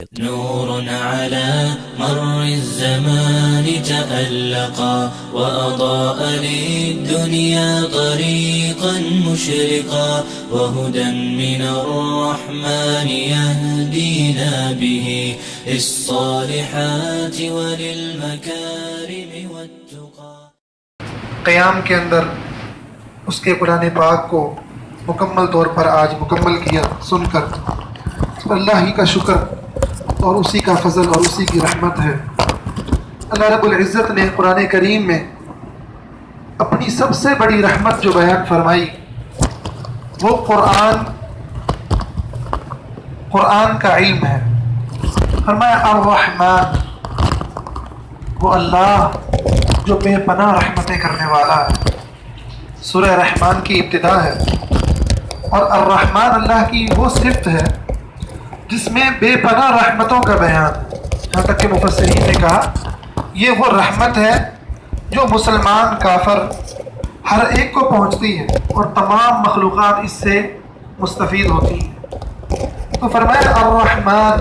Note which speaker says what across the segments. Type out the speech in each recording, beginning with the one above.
Speaker 1: نور على مر الزمان تألقا وأضاء للدنيا طريقا مشرقا وهدى من الرحمن يهدينا به للصالحات وللمكارم والتقى.
Speaker 2: قیام کے اندر اس کے قرآن پاک کو مکمل طور پر آج مکمل کیا سن کر اللہ ہی کا شکر اور اسی کا فضل اور اسی کی رحمت ہے. اللہ رب العزت نے قرآن کریم میں اپنی سب سے بڑی رحمت جو بیان فرمائی وہ قرآن کا علم ہے. فرمایا الرحمن، وہ اللہ جو بے پناہ رحمتیں کرنے والا ہے. سورہ رحمان کی ابتدا ہے اور الرحمن اللہ کی وہ صفت ہے جس میں بے پناہ رحمتوں کا بیان ہے. یہاں تک کہ مفسرین نے کہا یہ وہ رحمت ہے جو مسلمان کافر ہر ایک کو پہنچتی ہے اور تمام مخلوقات اس سے مستفید ہوتی ہیں. تو فرمایا الرحمن،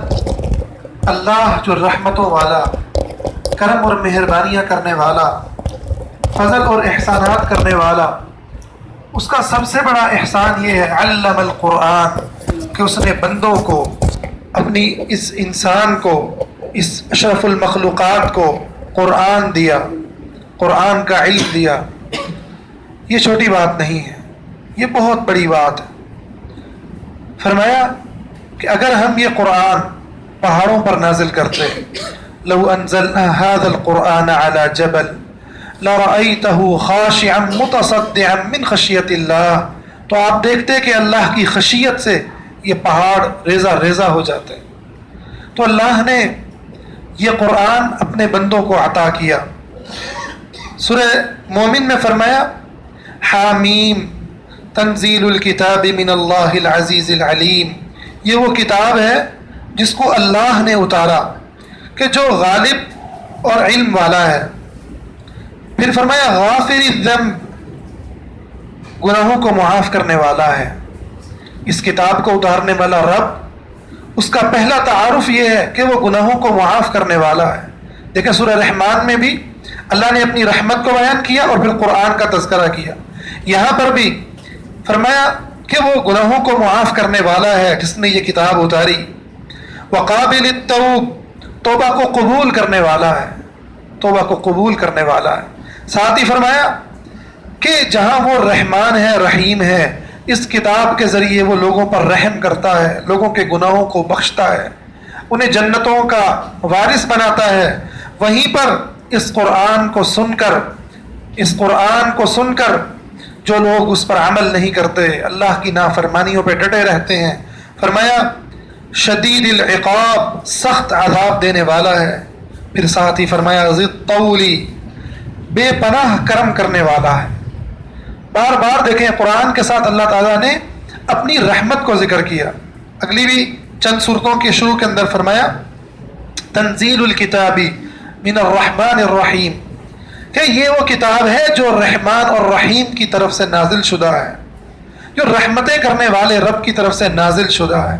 Speaker 2: اللہ جو رحمتوں والا، کرم اور مہربانیاں کرنے والا، فضل اور احسانات کرنے والا. اس کا سب سے بڑا احسان یہ ہے علم القرآن، کہ اس نے بندوں کو، اپنی اس انسان کو، اس اشرف المخلوقات کو قرآن دیا، قرآن کا علم دیا. یہ چھوٹی بات نہیں ہے، یہ بہت بڑی بات ہے. فرمایا کہ اگر ہم یہ قرآن پہاڑوں پر نازل کرتے، لو انزلنا هذا القرآن على جبل لرأيته خاشعا متصدعا من خشیت اللہ، تو آپ دیکھتے کہ اللہ کی خشیت سے یہ پہاڑ ریزہ ریزہ ہو جاتے ہیں. تو اللہ نے یہ قرآن اپنے بندوں کو عطا کیا. سورہ مومن میں فرمایا حامیم تنزیل الکتاب من اللہ العزیز العلیم، یہ وہ کتاب ہے جس کو اللہ نے اتارا کہ جو غالب اور علم والا ہے. پھر فرمایا غافر الذنب، گناہوں کو معاف کرنے والا ہے. اس کتاب کو اتارنے والا رب، اس کا پہلا تعارف یہ ہے کہ وہ گناہوں کو معاف کرنے والا ہے. دیکھیں سورہ رحمان میں بھی اللہ نے اپنی رحمت کو بیان کیا اور پھر قرآن کا تذکرہ کیا. یہاں پر بھی فرمایا کہ وہ گناہوں کو معاف کرنے والا ہے جس نے یہ کتاب اتاری. وقابل التوب، توبہ کو قبول کرنے والا ہے، توبہ کو قبول کرنے والا ہے. ساتھ ہی فرمایا کہ جہاں وہ رحمان ہے، رحیم ہے، اس کتاب کے ذریعے وہ لوگوں پر رحم کرتا ہے، لوگوں کے گناہوں کو بخشتا ہے، انہیں جنتوں کا وارث بناتا ہے. وہیں پر اس قرآن کو سن کر جو لوگ اس پر عمل نہیں کرتے، اللہ کی نافرمانیوں پہ ڈٹے رہتے ہیں، فرمایا شدید العقاب، سخت عذاب دینے والا ہے. پھر ساتھ ہی فرمایا ذی الطول، بے پناہ کرم کرنے والا ہے. بار بار دیکھیں قرآن کے ساتھ اللہ تعالیٰ نے اپنی رحمت کو ذکر کیا. اگلی بھی چند صورتوں کے شروع کے اندر فرمایا تنزیل الکتاب من الرحمن الرحیم، کہ یہ وہ کتاب ہے جو رحمان اور رحیم کی طرف سے نازل شدہ ہے، جو رحمتیں کرنے والے رب کی طرف سے نازل شدہ ہے.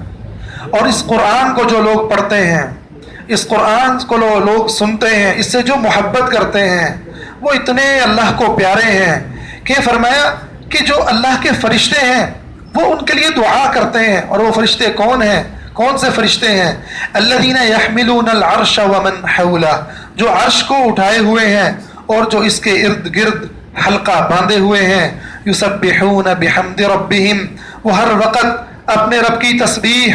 Speaker 2: اور اس قرآن کو جو لوگ پڑھتے ہیں، اس قرآن کو لوگ سنتے ہیں، اس سے جو محبت کرتے ہیں، وہ اتنے اللہ کو پیارے ہیں کہ فرمایا کہ جو اللہ کے فرشتے ہیں وہ ان کے لیے دعا کرتے ہیں. اور وہ فرشتے کون ہیں؟ کون سے فرشتے ہیں؟ الذین یحملون العرش ومن حولہ، جو عرش کو اٹھائے ہوئے ہیں اور جو اس کے ارد گرد حلقہ باندھے ہوئے ہیں. یسبحون بحمد ربہم، وہ ہر وقت اپنے رب کی تسبیح،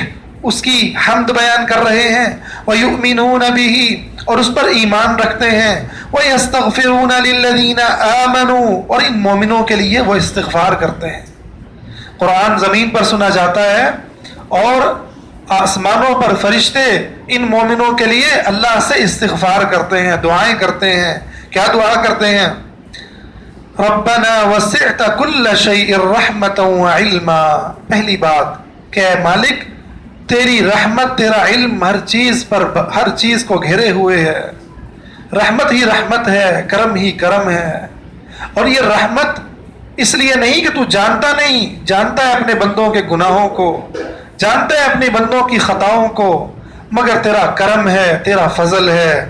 Speaker 2: اس کی حمد بیان کر رہے ہیں. وَيُؤْمِنُونَ بِهِ، اور اس پر ایمان رکھتے ہیں. وَيَسْتَغْفِرُونَ لِلَّذِينَ آمَنُوا، اور ان مومنوں کے لیے وہ استغفار کرتے ہیں. قرآن زمین پر سنا جاتا ہے اور آسمانوں پر فرشتے ان مومنوں کے لیے اللہ سے استغفار کرتے ہیں، دعائیں کرتے ہیں. کیا دعا کرتے ہیں؟ رَبَّنَا وَسِعْتَ كُلَّ شَيْءٍ رَحْمَةً وَعِلْمًا، پہلی بات کہ اے مالک تیری رحمت، تیرا علم ہر چیز کو گھیرے ہوئے ہے. رحمت ہی رحمت ہے، کرم ہی کرم ہے. اور یہ رحمت اس لیے نہیں کہ تو جانتا ہے اپنے بندوں کے گناہوں کو، جانتا ہے اپنے بندوں کی خطاؤں کو، مگر تیرا کرم ہے، تیرا فضل ہے۔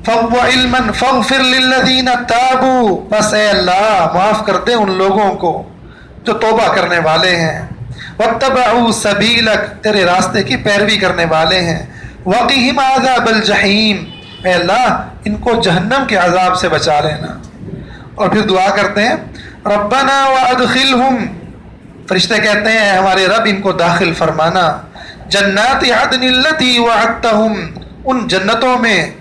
Speaker 2: وَعِلْمًا فَاغْفِرْ لِلَّذِينَ تَابُوا، بس اے اللہ معاف کر دے ان لوگوں کو جو توبہ کرنے والے ہیں، وَاتَّبَعُوا سَبِيلَكَ، تیرے راستے کی پیروی کرنے والے ہیں، وَقِهِمْ عَذَابَ الْجَحِيمِ، اے اللہ ان کو جہنم کے عذاب سے بچا لینا۔ اور پھر دعا کرتے ہیں ربنا وادخلہم، فرشتے کہتے ہیں ہمارے رب ان کو داخل فرمانا جنات عدن التی وعدتہم، ان جنتوں میں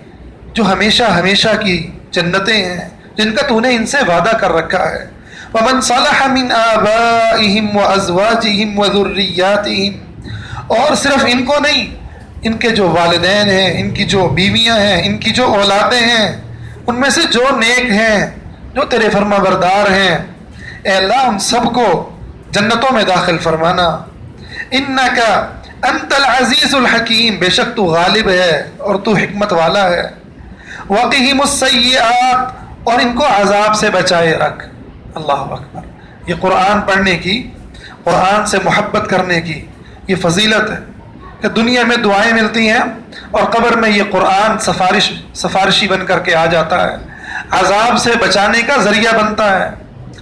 Speaker 2: جو ہمیشہ ہمیشہ کی جنتیں ہیں جن کا تو نے ان سے وعدہ کر رکھا ہے۔ ومن صلح من آبائہم وازواجہم وذریاتہم، اور صرف ان کو نہیں، ان کے جو والدین ہیں، ان کی جو بیویاں ہیں، ان کی جو اولادیں ہیں، ان میں سے جو نیک ہیں، جو تیرے فرما بردار ہیں، اے اللہ ان سب کو جنتوں میں داخل فرمانا۔ انکا انت العزیز الحکیم، بے شک تو غالب ہے اور تو حکمت والا ہے۔ وقہم السیئات، اور ان کو عذاب سے بچائے رکھ۔ اللہ اکبر، یہ قرآن پڑھنے کی، قرآن سے محبت کرنے کی یہ فضیلت ہے کہ دنیا میں دعائیں ملتی ہیں اور قبر میں یہ قرآن سفارشی بن کر کے آ جاتا ہے، عذاب سے بچانے کا ذریعہ بنتا ہے،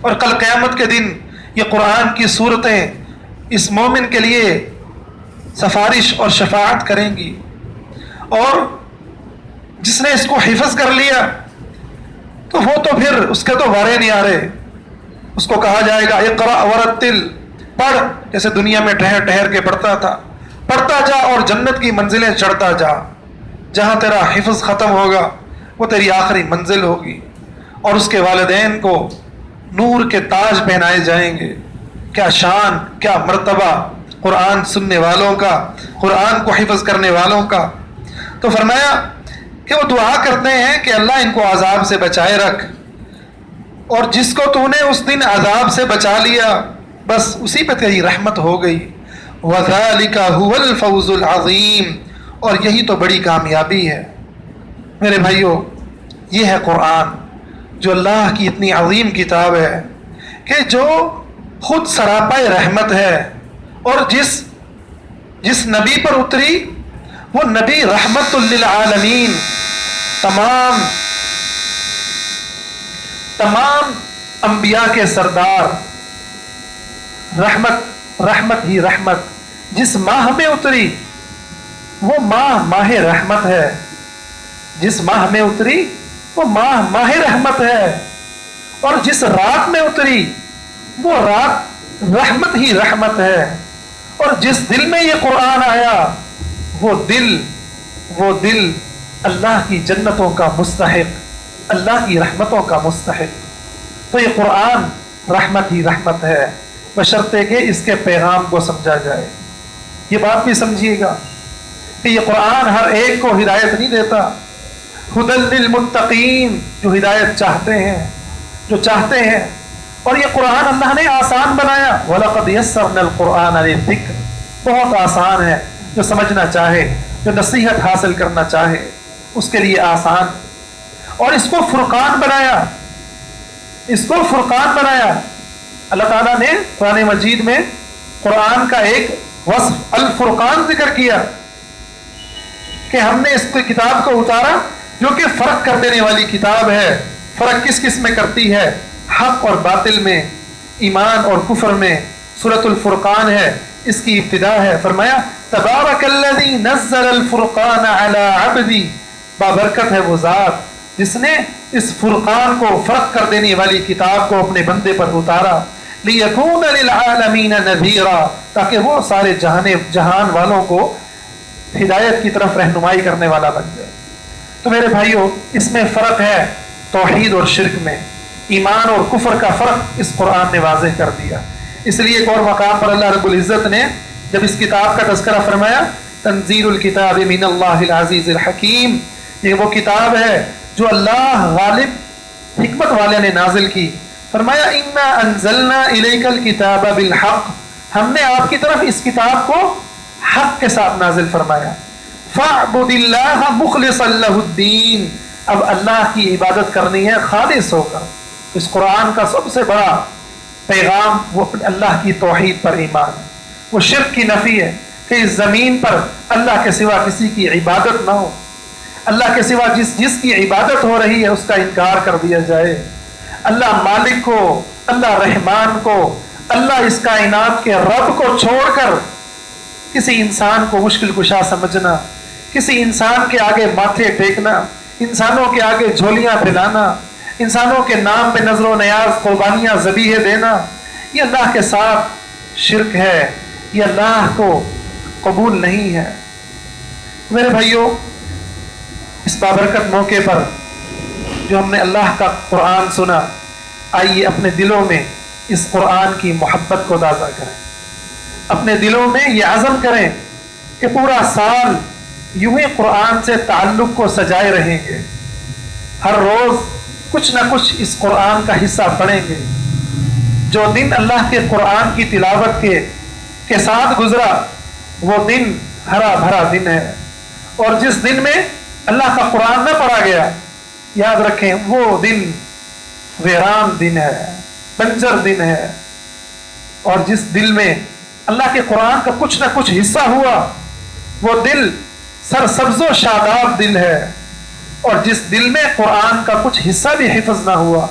Speaker 2: اور کل قیامت کے دن یہ قرآن کی صورتیں اس مومن کے لیے سفارش اور شفاعت کریں گی۔ اور جس نے اس کو حفظ کر لیا تو وہ تو پھر اس کے تو وارے نہیں آ رہے، اس کو کہا جائے گا اقرأ ورتل، پڑھ، جیسے دنیا میں ٹھہر ٹھہر کے پڑھتا تھا، پڑھتا جا اور جنت کی منزلیں چڑھتا جا، جہاں تیرا حفظ ختم ہوگا وہ تیری آخری منزل ہوگی، اور اس کے والدین کو نور کے تاج پہنائے جائیں گے۔ کیا شان، کیا مرتبہ قرآن سننے والوں کا، قرآن کو حفظ کرنے والوں کا۔ تو فرمایا کہ وہ دعا کرتے ہیں کہ اللہ ان کو عذاب سے بچائے رکھ، اور جس کو تو نے اس دن عذاب سے بچا لیا بس اسی پہ تیری رحمت ہو گئی۔ وَذَلِكَ هُوَ الْفَوْزُ الْعَظِيمُ، اور یہی تو بڑی کامیابی ہے۔ میرے بھائیو، یہ ہے قرآن جو اللہ کی اتنی عظیم کتاب ہے کہ جو خود سراپا رحمت ہے، اور جس نبی پر اتری وہ نبی رحمت للعالمین، تمام انبیاء کے سردار، رحمت ہی رحمت، جس ماہ میں اتری وہ ماہ رحمت ہے، جس ماہ میں اتری وہ ماہ رحمت ہے، اور جس رات میں اتری وہ رات رحمت ہی رحمت ہے، اور جس دل میں یہ قرآن آیا وہ دل اللہ کی جنتوں کا مستحق، اللہ کی رحمتوں کا مستحق۔ تو یہ قرآن رحمت ہی رحمت ہے، بشرطے کہ اس کے پیغام کو سمجھا جائے۔ یہ بات بھی سمجھیے گا کہ یہ قرآن ہر ایک کو ہدایت نہیں دیتا، ہدی للمتقین، جو ہدایت چاہتے ہیں، اور یہ قرآن اللہ نے آسان بنایا۔ وَلَقَدْ يَسَّرْنَا الْقُرْآنَ لِلذِّكْرِ، بہت آسان ہے، جو سمجھنا چاہے، جو نصیحت حاصل کرنا چاہے اس کے لیے آسان۔ اور اس کو فرقان بنایا، اللہ تعالیٰ نے قرآن مجید میں قرآن کا ایک وصف الفرقان ذکر کیا کہ ہم نے اس کتاب کو اتارا جو کہ فرق کر دینے والی کتاب ہے۔ فرق کس میں کرتی ہے؟ حق اور باطل میں، ایمان اور کفر میں۔ سورۃ الفرقان ہے، اس کی ابتدا ہے، فرمایا تبارک الذی نزل الفرقان علی عبدی، بابرکت ہے وہ ذات جس نے اس فرقان کو، فرق کر دینے والی کتاب کو اپنے بندے پر اتارا۔ لیکون للعالمین نذیرا، تاکہ وہ سارے جہان والوں کو ہدایت کی طرف رہنمائی کرنے والا بن جائے۔ تو میرے بھائیو، اس میں فرق ہے توحید اور شرک میں، ایمان اور کفر کا فرق اس قرآن نے واضح کر دیا۔ اس لیے ایک اور مقام پر اللہ رب العزت نے جب اس کتاب کا تذکرہ فرمایا، تنزیل الکتاب من اللہ العزیز الحکیم، یہ وہ کتاب ہے جو اللہ غالب حکمت والے نے نازل کی۔ فرمایا انا انزلنا الیک الکتاب بالحق، ہم نے آپ کی طرف اس کتاب کو حق کے ساتھ نازل فرمایا۔ فاعبد اللہ مخلصا لہ الدین، اب اللہ کی عبادت کرنی ہے خالص ہو کر۔ اس قرآن کا سب سے بڑا پیغام وہ اللہ کی توحید پر ایمان ہے، وہ شرک کی نفی ہے کہ اس زمین پر اللہ کے سوا کسی کی عبادت نہ ہو، اللہ کے سوا جس کی عبادت ہو رہی ہے اس کا انکار کر دیا جائے، اللہ مالک کو، اللہ رحمان کو، اللہ اس کائنات کے رب کو چھوڑ کر کسی انسان کو مشکل کشا سمجھنا، کسی انسان کے آگے ماتھے ٹیکنا، انسانوں کے آگے جھولیاں پھیلانا، انسانوں کے نام پہ نظر و نیاز قربانیاں ذبیحے دینا، یہ اللہ کے ساتھ شرک ہے، یہ اللہ کو قبول نہیں ہے۔ میرے بھائیوں، اس بابرکت موقع پر جو ہم نے اللہ کا قرآن سنا، آئیے اپنے دلوں میں اس قرآن کی محبت کو تازہ کریں، اپنے دلوں میں یہ عزم کریں کہ پورا سال یوں ہی قرآن سے تعلق کو سجائے رہیں گے، ہر روز کچھ نہ کچھ اس قرآن کا حصہ پڑھیں گے۔ جو دن اللہ کے قرآن کی تلاوت کے ساتھ گزرا وہ دن ہرا بھرا دن ہے، اور جس دن میں اللہ کا قرآن نہ پڑھا گیا، یاد رکھیں وہ دن ویران دن ہے، بنجر دن ہے۔ اور جس دل میں اللہ کے قرآن کا کچھ نہ کچھ حصہ ہوا وہ دل سرسبز و شاداب دل ہے، اور جس دل میں قرآن کا کچھ حصہ بھی حفظ نہ ہوا،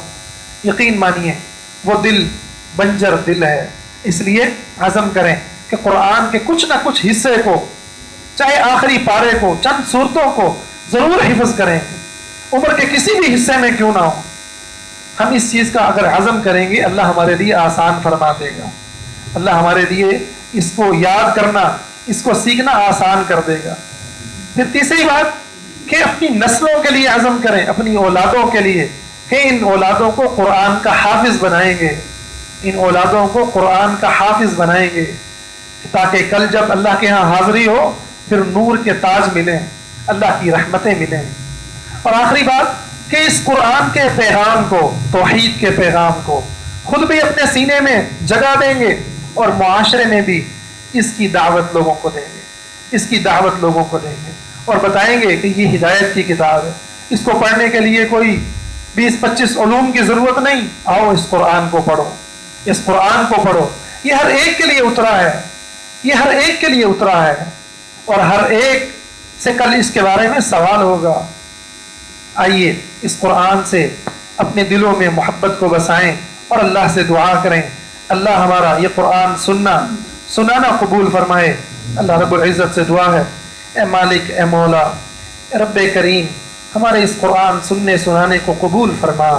Speaker 2: یقین مانیے وہ دل بنجر دل ہے۔ اس لیے عزم کریں کہ قرآن کے کچھ نہ کچھ حصے کو، چاہے آخری پارے کو، چند صورتوں کو ضرور حفظ کریں، عمر کے کسی بھی حصے میں کیوں نہ ہو۔ ہم اس چیز کا اگر عزم کریں گے اللہ ہمارے لیے آسان فرما دے گا، اللہ ہمارے لیے اس کو یاد کرنا، اس کو سیکھنا آسان کر دے گا۔ پھر تیسری بات کہ اپنی نسلوں کے لیے عزم کریں، اپنی اولادوں کے لیے، کہ ان اولادوں کو قرآن کا حافظ بنائیں گے، ان اولادوں کو قرآن کا حافظ بنائیں گے، تاکہ کل جب اللہ کے ہاں حاضری ہو پھر نور کے تاج ملیں، اللہ کی رحمتیں ملیں۔ اور آخری بات کہ اس قرآن کے پیغام کو، توحید کے پیغام کو خود بھی اپنے سینے میں جگہ دیں گے، اور معاشرے میں بھی اس کی دعوت لوگوں کو دیں گے، اس کی دعوت لوگوں کو دیں گے، اور بتائیں گے کہ یہ ہدایت کی کتاب ہے، اس کو پڑھنے کے لیے کوئی 20-25 علوم کی ضرورت نہیں، آؤ اس قرآن کو پڑھو، اس قرآن کو پڑھو، یہ ہر ایک کے لیے اترا ہے، یہ ہر ایک کے لیے اترا ہے، اور ہر ایک سے کل اس کے بارے میں سوال ہوگا۔ آئیے اس قرآن سے اپنے دلوں میں محبت کو بسائیں اور اللہ سے دعا کریں، اللہ ہمارا یہ قرآن سنانا قبول فرمائے۔ اللہ رب العزت سے دعا ہے، اے مالک، اے مولا، اے رب کریم، ہمارے اس قرآن سننے سنانے کو قبول فرما،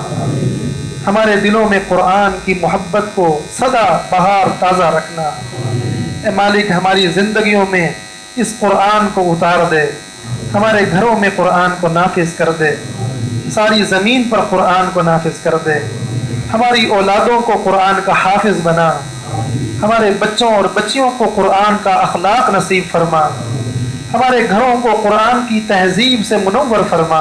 Speaker 2: ہمارے دلوں میں قرآن کی محبت کو سدا بہار تازہ رکھنا۔ اے مالک، ہماری زندگیوں میں اس قرآن کو اتار دے، ہمارے گھروں میں قرآن کو نافذ کر دے، ساری زمین پر قرآن کو نافذ کر دے، ہماری اولادوں کو قرآن کا حافظ بنا، ہمارے بچوں اور بچیوں کو قرآن کا اخلاق نصیب فرما، ہمارے گھروں کو قرآن کی تہذیب سے منور فرما۔